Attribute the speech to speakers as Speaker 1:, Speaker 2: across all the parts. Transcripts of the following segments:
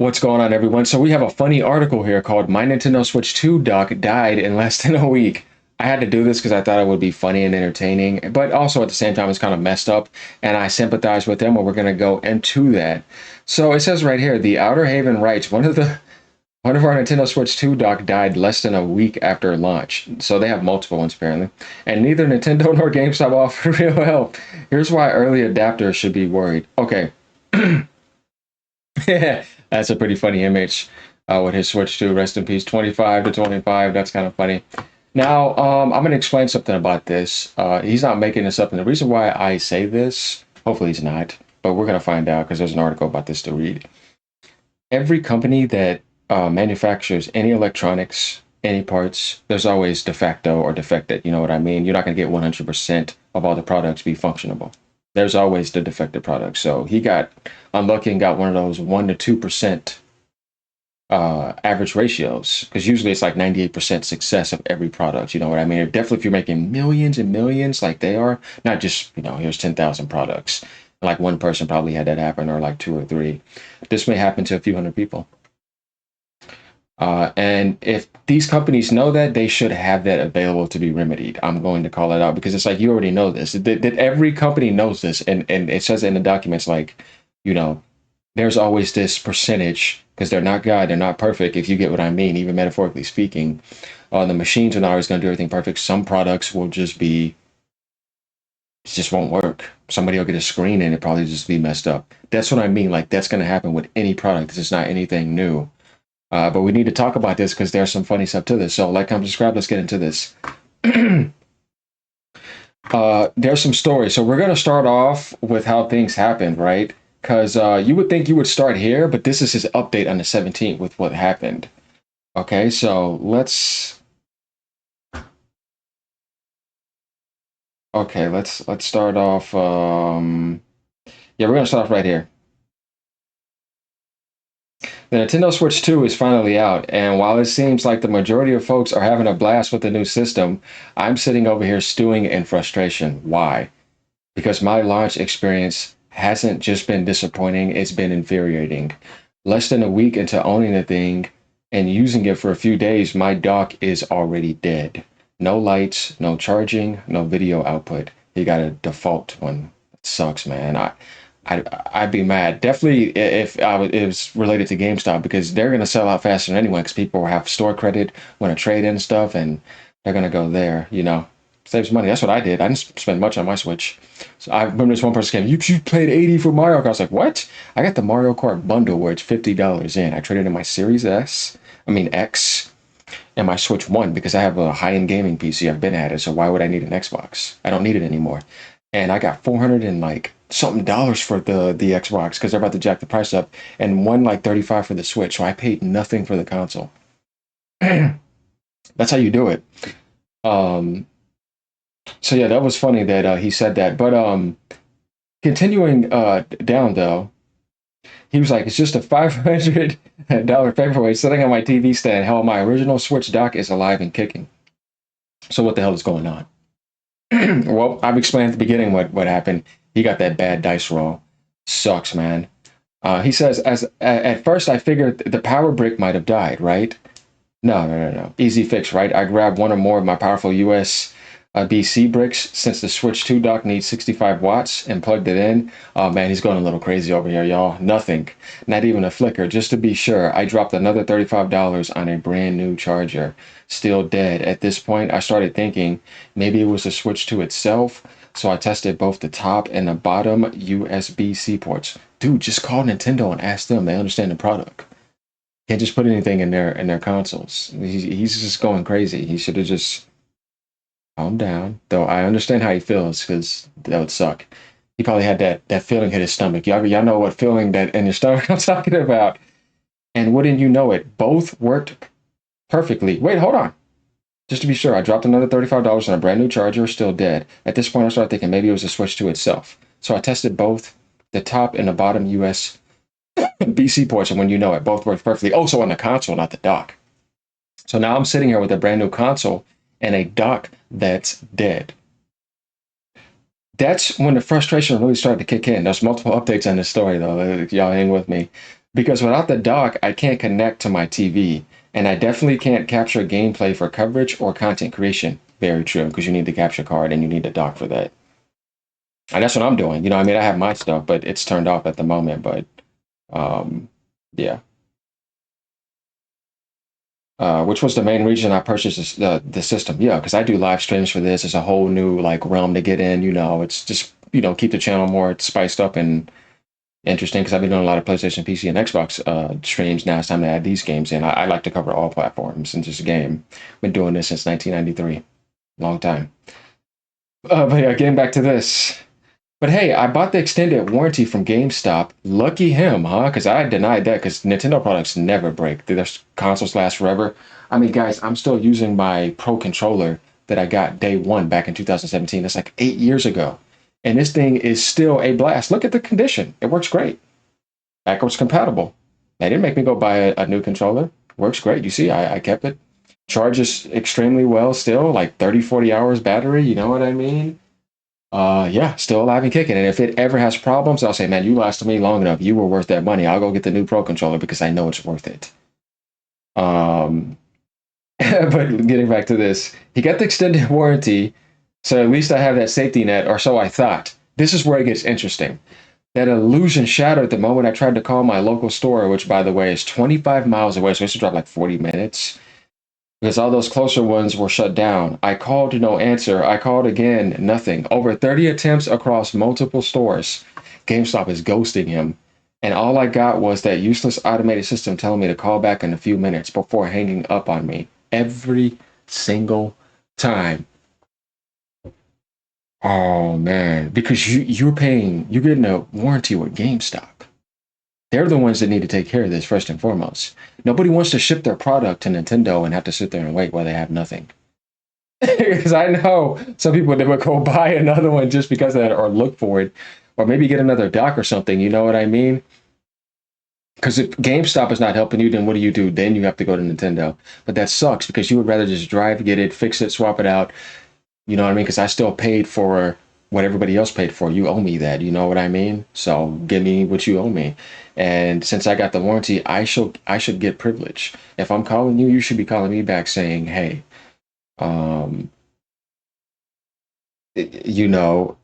Speaker 1: What's going on, everyone? So we have a funny article here called "My Nintendo Switch 2 dock died in less than a week." I had to do this because I thought it would be funny and entertaining, but also at the same time it's kind of messed up, and I sympathize with them. And we're gonna go into that. So it says right here, the Outer Haven writes one of our Nintendo Switch 2 dock died less than a week after launch. So they have multiple ones apparently, and neither Nintendo nor GameStop offer real help. Here's why early adapters should be worried. Okay. Yeah, that's a pretty funny image with his Switch 2. Rest in peace, 25 to 25. That's kind of funny. Now, I'm going to explain something about this. He's not making this up. And the reason why I say this, hopefully he's not, but we're going to find out because there's an article about this to read. Every company that manufactures any electronics, any parts, there's always de facto or defected. You know what I mean? You're not going to get 100% of all the products be functionable. There's always the defective product. So he got unlucky and got one of those 1 to 2% average ratios, because usually it's like 98% success of every product. You know what I mean? Definitely, if you're making millions and millions like they are, not just, here's 10,000 products. Like one person probably had that happen, or like two or three. This may happen to a few hundred people. And if these companies know that, they should have that available to be remedied. I'm going to call it out because it's like you already know this. That every company knows this, and it says in the documents like, you know, there's always this percentage because they're not God, they're not perfect. If you get what I mean, even metaphorically speaking, the machines are not always going to do everything perfect. Some products will just be, it just won't work. Somebody will get a screen and it probably just be messed up. That's what I mean. Like that's going to happen with any product. This is not anything new. But we need to talk about this because there's some funny stuff to this. So, like, comment, subscribe. Let's get into this. There's some stories. So we're going to start off with how things happened, right? Because you would think you would start here, but this is his update on the 17th with what happened. Okay, so let's. Okay, let's start off. Yeah, we're going to start off right here. The Nintendo Switch 2 is finally out, and while it seems like the majority of folks are having a blast with the new system, I'm sitting over here stewing in frustration. Why? Because my launch experience hasn't just been disappointing, it's been infuriating. Less than a week into owning the thing and using it for a few days, my dock is already dead. No lights, no charging, no video output. You got a default one. It sucks, man. I'd be mad. Definitely if it was related to GameStop because they're gonna sell out faster than anyone because people have store credit, want to trade in stuff, and they're gonna go there. Saves money. That's what I did. I didn't spend much on my Switch. So I remember this one person came, you played 80 for Mario Kart. I was like, what? I got the Mario Kart bundle where it's $50 in. I traded in my Series X, and my Switch 1 because I have a high-end gaming PC. I've been at it, so why would I need an Xbox? I don't need it anymore. And I got 400 and like something dollars for the Xbox because they're about to jack the price up, and one like 35 for the Switch. So I paid nothing for the console. That's how you do it. Um, so yeah, that was funny that he said that. But continuing down though, he was like, it's just a $500 paperweight sitting on my TV stand. Hell, my original Switch dock is alive and kicking. So what the hell is going on? Well, I've explained at the beginning what happened. He got that bad dice roll. Sucks, man. He says, as at first I figured the power brick might have died, right? No. Easy fix, right? I grabbed one or more of my powerful USB-C bricks since the Switch 2 dock needs 65 watts and plugged it in. Oh man, he's going a little crazy over here, y'all. Nothing. Not even a flicker. Just to be sure, I dropped another $35 on a brand new charger. Still dead. At this point, I started thinking maybe it was the Switch 2 itself. So I tested both the top and the bottom USB-C ports. Dude, just call Nintendo and ask them. They understand the product. Can't just put anything in their consoles. He's just going crazy. He should have just calmed down. Though I understand how he feels because that would suck. He probably had that feeling hit his stomach. Y'all know what feeling that in your stomach I'm talking about. And wouldn't you know it, both worked perfectly. Wait, hold on. Just to be sure, I dropped another $35 on a brand new charger, still dead. At this point, I started thinking maybe it was a Switch 2 itself. So I tested both the top and the bottom USB-C ports, and when you know it, both worked perfectly. Also on the console, not the dock. So now I'm sitting here with a brand new console and a dock that's dead. That's when the frustration really started to kick in. There's multiple updates on this story, though. Y'all hang with me. because without the dock, I can't connect to my TV, and I definitely can't capture gameplay for coverage or content creation. Very true, because you need the capture card and you need the dock for that. And that's what I'm doing. You know, I mean, I have my stuff, but it's turned off at the moment. But um, yeah, which was the main reason I purchased the system. Yeah, because I do live streams for this. It's a whole new like realm to get in. You know, it's just keep the channel more spiced up and interesting because I've been doing a lot of PlayStation, PC, and Xbox streams. Now it's time to add these games in. I like to cover all platforms and just game. Been doing this since 1993, long time. But yeah, getting back to this. But hey, I bought the extended warranty from GameStop. Lucky him, huh? Because I denied that because Nintendo products never break. Their consoles last forever. I mean, guys, I'm still using my Pro controller that I got day one back in 2017. That's like 8 years ago. And this thing is still a blast. Look at the condition. It works great. Backwards compatible. They didn't make me go buy a new controller. Works great. You see, I kept it. Charges extremely well still, like 30, 40 hours battery. You know what I mean? Yeah, still alive and kicking. And if it ever has problems, I'll say, man, you lasted me long enough. You were worth that money. I'll go get the new Pro controller because I know it's worth it. Um, but getting back to this, he got the extended warranty, so at least I have that safety net, or so I thought. This is where it gets interesting. That illusion shattered the moment I tried to call my local store, which, by the way, is 25 miles away, so it's to drive like 40 minutes because all those closer ones were shut down. I called, no answer. I called again, nothing. Over 30 attempts across multiple stores. GameStop is ghosting him. And all I got was that useless automated system telling me to call back in a few minutes before hanging up on me. Every single time. Oh man, because you're getting a warranty with GameStop. They're the ones that need to take care of this first and foremost. Nobody wants to ship their product to Nintendo and have to sit there and wait while they have nothing. Because I know some people that would go buy another one just because of that or look for it, or maybe get another dock or something. You know what I mean? Because if GameStop is not helping you, then what do? Then you have to go to Nintendo. But that sucks because you would rather just drive, get it, fix it, swap it out. You know what I mean? Because I still paid for what everybody else paid for. You owe me that. You know what I mean? So give me what you owe me. And since I got the warranty, I should get privilege. If I'm calling you, you should be calling me back saying, "Hey, um, you know,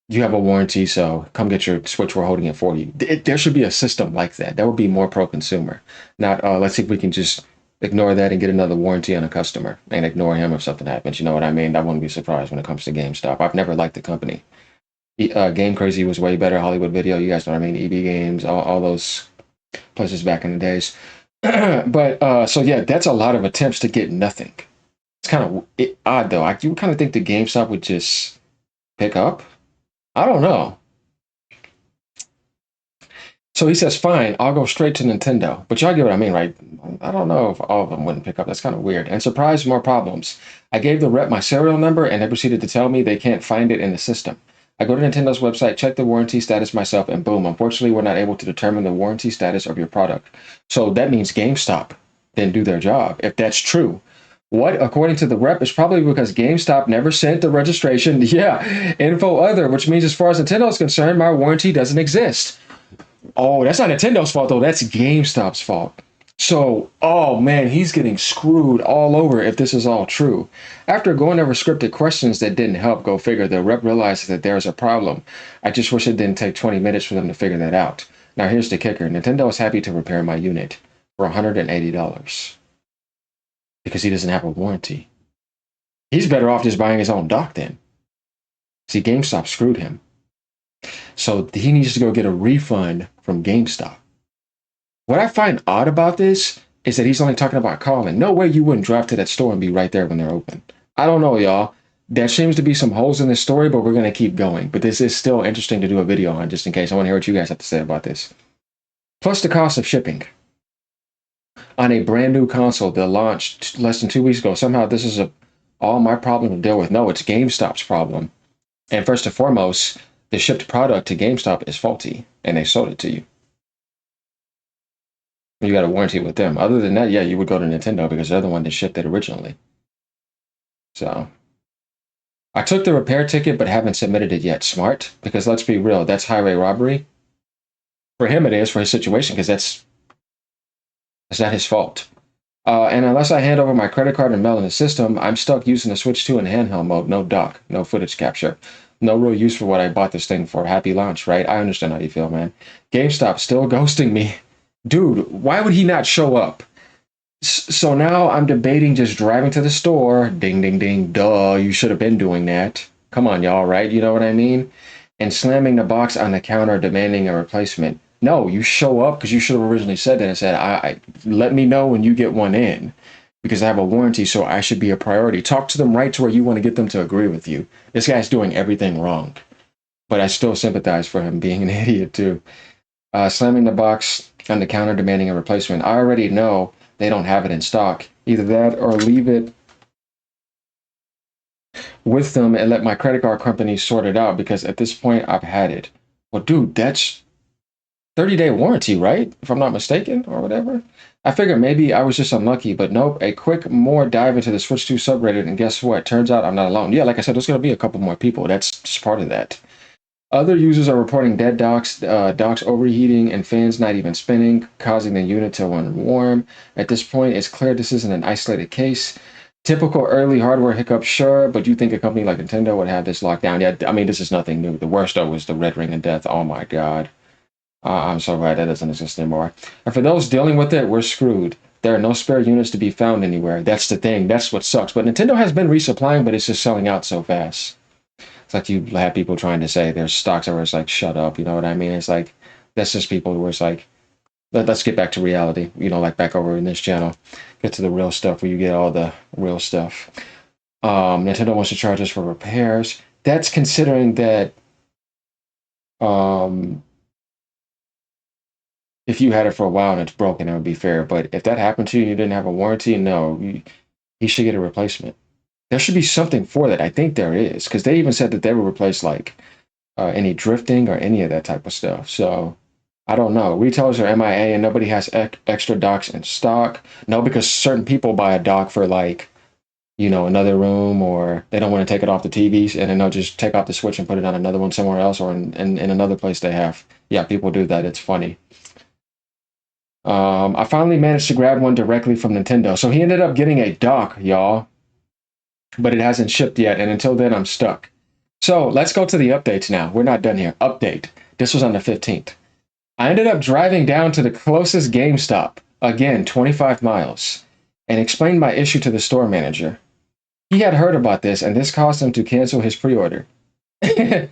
Speaker 1: you have a warranty, so come get your Switch. We're holding it for you." There should be a system like that. That would be more pro-consumer. Not, let's see if we can just ignore that and get another warranty on a customer and ignore him if something happens. You know what I mean? I wouldn't be surprised when it comes to GameStop. I've never liked the company. Game Crazy was way better. Hollywood Video, you guys know what I mean? EB Games, all those places back in the days. But so yeah, that's a lot of attempts to get nothing. It's kind of odd though. You kind of think the GameStop would just pick up. I don't know. So he says, fine, I'll go straight to Nintendo. But y'all get what I mean, right? I don't know if all of them wouldn't pick up. That's kind of weird. And surprise, more problems. I gave the rep my serial number and they proceeded to tell me they can't find it in the system. I go to Nintendo's website, check the warranty status myself, and boom, unfortunately, we're not able to determine the warranty status of your product. So that means GameStop didn't do their job, if that's true. What, according to the rep, is probably because GameStop never sent the registration. Yeah, info other, which means as far as Nintendo is concerned, my warranty doesn't exist. Oh, that's not Nintendo's fault though. That's GameStop's fault. So, oh man, he's getting screwed all over if this is all true. After going over scripted questions that didn't help, go figure, the rep realizes that there's a problem. I just wish it didn't take 20 minutes for them to figure that out. Now here's the kicker. Nintendo is happy to repair my unit for $180 because he doesn't have a warranty. He's better off just buying his own dock then. See, GameStop screwed him. So he needs to go get a refund from GameStop. What I find odd about this is that he's only talking about calling. No way you wouldn't drive to that store and be right there when they're open. I don't know, y'all. There seems to be some holes in this story, but we're going to keep going. But this is still interesting to do a video on, just in case. I want to hear what you guys have to say about this. Plus the cost of shipping. On a brand new console that launched less than 2 weeks ago, somehow this is all my problem to deal with. No, it's GameStop's problem. And first and foremost, the shipped product to GameStop is faulty, and they sold it to you. You got a warranty with them. Other than that, yeah, you would go to Nintendo because they're the one that shipped it originally. So I took the repair ticket but haven't submitted it yet. Smart, because let's be real, that's highway robbery. For him, it is for his situation because that's not his fault. And unless I hand over my credit card and mail in the system, I'm stuck using the Switch 2 in handheld mode. No dock, no footage capture. No real use for what I bought this thing for. Happy launch, right? I understand how you feel, man. GameStop still ghosting me. Dude, why would he not show up? So now I'm debating just driving to the store. Ding, ding, ding. Duh, you should have been doing that. Come on, y'all, right? You know what I mean? And slamming the box on the counter demanding a replacement. No, you show up because you should have originally said that and said, I let me know when you get one in because I have a warranty, so I should be a priority. Talk to them right to where you want to get them to agree with you. This guy's doing everything wrong, but I still sympathize for him being an idiot too. Slamming the box on the counter demanding a replacement. I already know they don't have it in stock. Either that or leave it with them and let my credit card company sort it out because at this point I've had it. Well, dude, that's 30-day warranty, right? If I'm not mistaken, or whatever. I figured maybe I was just unlucky, but nope. A quick more dive into the Switch 2 subreddit, and guess what? Turns out I'm not alone. Yeah, like I said, there's going to be a couple more people. That's just part of that. Other users are reporting dead docks, docks overheating, and fans not even spinning, causing the unit to run warm. At this point, it's clear this isn't an isolated case. Typical early hardware hiccup, sure, but you think a company like Nintendo would have this locked down? Yeah, I mean, this is nothing new. The worst, though, was the red ring of death. Oh my god. I'm so glad that doesn't exist anymore. And for those dealing with it, we're screwed. There are no spare units to be found anywhere. That's the thing. That's what sucks. But Nintendo has been resupplying, but it's just selling out so fast. It's like you have people trying to say there's stocks where it's like, shut up. You know what I mean? It's like, that's just people where it's like, let's get back to reality. You know, like back over in this channel. Get to the real stuff where you get all the real stuff. Nintendo wants to charge us for repairs. That's considering that if you had it for a while and it's broken, it would be fair. But if that happened to you and you didn't have a warranty, no, he should get a replacement. There should be something for that. I think there is, because they even said that they would replace like any drifting or any of that type of stuff. So I don't know. Retailers are MIA and nobody has extra docks in stock. No, because certain people buy a dock for like, you know, another room, or they don't want to take it off the TVs, and then they'll just take off the Switch and put it on another one somewhere else, or in another place they have. Yeah, people do that. It's funny. I finally managed to grab one directly from Nintendo. So he ended up getting a dock, y'all, but it hasn't shipped yet. And until then, I'm stuck. So let's go to the updates now. We're not done here. Update. This was on the 15th. I ended up driving down to the closest GameStop, again, 25 miles, and explained my issue to the store manager. He had heard about this, and this caused him to cancel his pre-order. The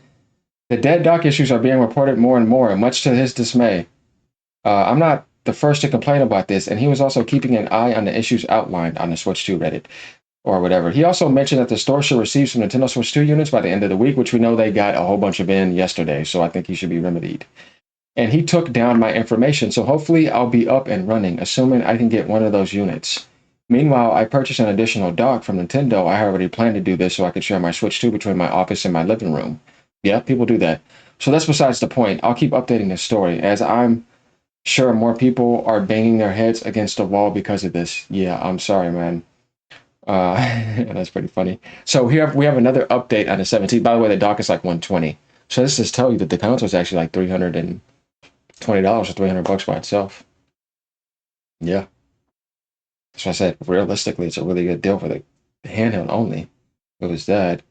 Speaker 1: dead dock issues are being reported more and more, much to his dismay. I'm not the first to complain about this, and he was also keeping an eye on the issues outlined on the Switch 2 Reddit or whatever. He also mentioned that the store should receive some Nintendo Switch 2 units by the end of the week, which we know they got a whole bunch of in yesterday, so I think he should be remedied. And he took down my information, so hopefully I'll be up and running, assuming I can get one of those units. Meanwhile, I purchased an additional dock from Nintendo. I already planned to do this so I could share my Switch 2 between my office and my living room. Yeah, people do that. So that's besides the point. I'll keep updating this story, as I'm sure more people are banging their heads against the wall because of this. Yeah, I'm sorry, man. That's pretty funny. So here we have another update on the 17th. By the way, the dock is like 120. So this just tell you that the console is actually like $320 or $300 by itself. Yeah. So I said, realistically, it's a really good deal for the handheld only. It was that.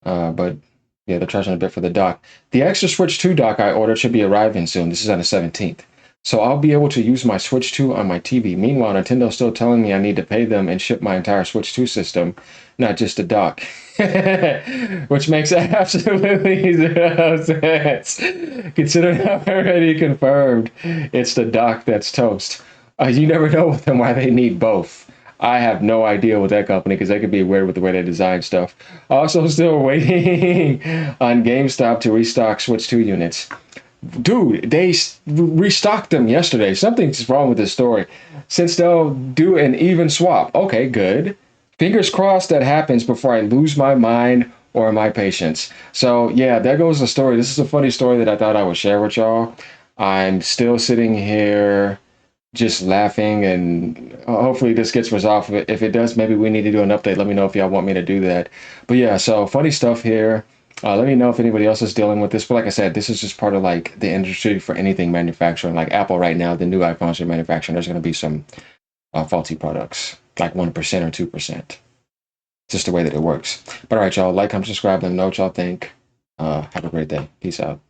Speaker 1: But yeah, they're charging a bit for the dock. The extra Switch 2 dock I ordered should be arriving soon. This is on the 17th. So I'll be able to use my Switch 2 on my TV. Meanwhile, Nintendo's still telling me I need to pay them and ship my entire Switch 2 system, not just the dock. Which makes absolutely zero sense. Considering I've already confirmed it's the dock that's toast. You never know with them why they need both. I have no idea with that company because they could be weird with the way they design stuff. Also, still waiting on GameStop to restock Switch 2 units. Dude, they restocked them yesterday. Something's wrong with this story. Since they'll do an even swap. Okay, good. Fingers crossed that happens before I lose my mind or my patience. So, yeah, there goes the story. This is a funny story that I thought I would share with y'all. I'm still sitting here just laughing, and hopefully this gets resolved. If it does, maybe we need to do an update. Let me know if y'all want me to do that. But yeah, so funny stuff here. Let me know if anybody else is dealing with this. But like I said, this is just part of like the industry for anything manufacturing. Like Apple right now, the new iPhones are manufacturing. There's going to be some faulty products, like 1% or 2%. Just the way that it works. But all right, y'all, like, comment, subscribe, let me know what y'all think. Have a great day. Peace out.